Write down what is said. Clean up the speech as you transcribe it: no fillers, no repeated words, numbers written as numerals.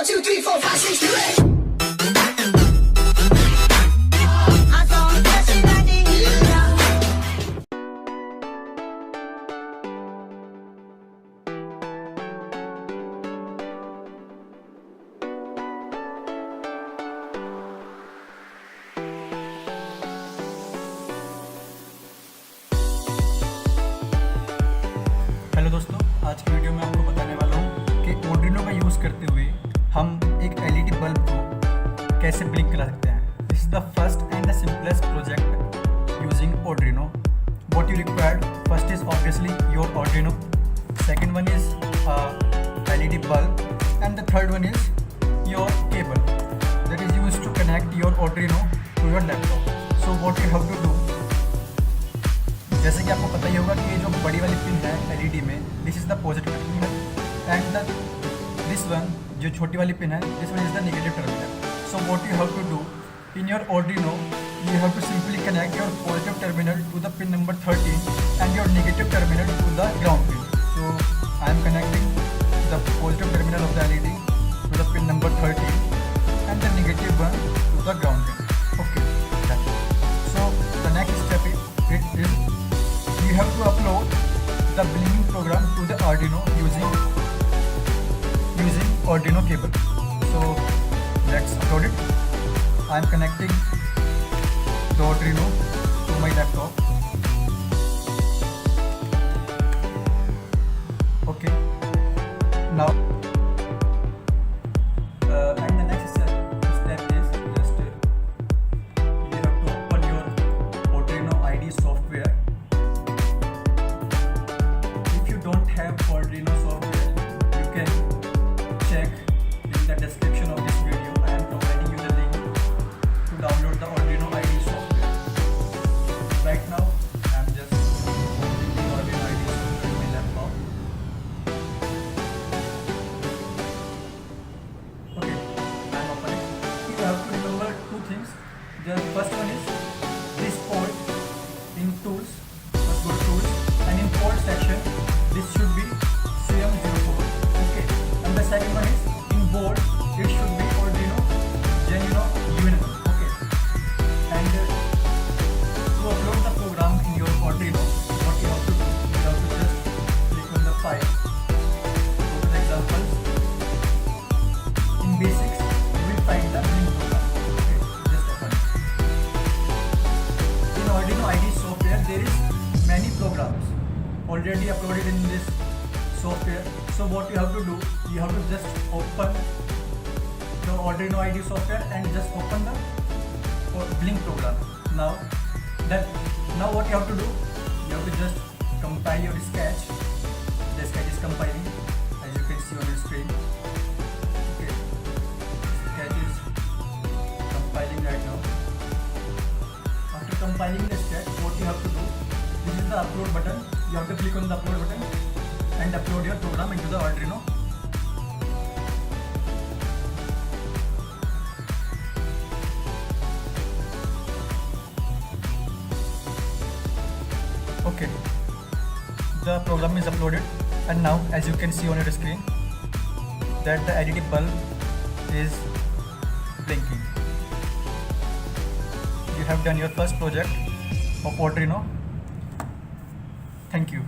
2, 3, 4, 5, 6, 7. Hello दोस्तों, आज की वीडियो में आपको बताने वाला हूँ कि Arduino का यूज़ करते हुए हम एक LED बल्ब को कैसे ब्लिंक करा सकते हैं। This is the first and the simplest project using Arduino. What you required first is obviously your Arduino. Second one is LED bulb, and the third one is your cable that is used to connect your Arduino to your laptop. So what you have to do, जैसे कि आपको पता ही होगा कि जो बड़ी वाली pin है LED में, this is the positive terminal and this one जो छोटी वाली पिन है, this one is the negative terminal. So what you have to do in your Arduino, you have to simply connect your positive terminal to the pin number 13 and your negative terminal to the ground pin. So I am connecting the positive terminal of the LED to the pin number 13 and the negative one to the ground pin. Okay, done. So the next step is you have to upload the blinking program to the Arduino using Arduino cable. So let's upload it. I am connecting the Arduino to my laptop. Okay. Now and the next step is just you have to open your Arduino IDE software. If you don't have Arduino software, you can check in the description of this video. I am providing you the link to download the Arduino IDE software. Right now, I am just opening the Arduino IDE software in my laptop. Okay, I am opening. You have to remember two things. The first one is this port in tools. Let's go to tools, and in port section, this should be CM04. Okay, and the second one is in board, it should be Arduino Genuino. Okay, and to upload the program in your Arduino, what you have to do, you have to just click on the file, go to the examples. In basics, you will find the link program. Okay, just open it. In Arduino IDE software, there is many programs already uploaded in this software. So what you have to do, you have to just open the Arduino IDE software and just open the blink program. Now what you have to do, you have to just compile your sketch. The sketch is compiling, as you can see on your screen. Okay, sketch is compiling right now. After compiling the sketch, what you have to do, this is the upload button. You have to click on the upload button and upload your program into the Arduino. Okay, the program is uploaded, and now as you can see on your screen that the LED bulb is blinking. You have done your first project of Arduino. Thank you.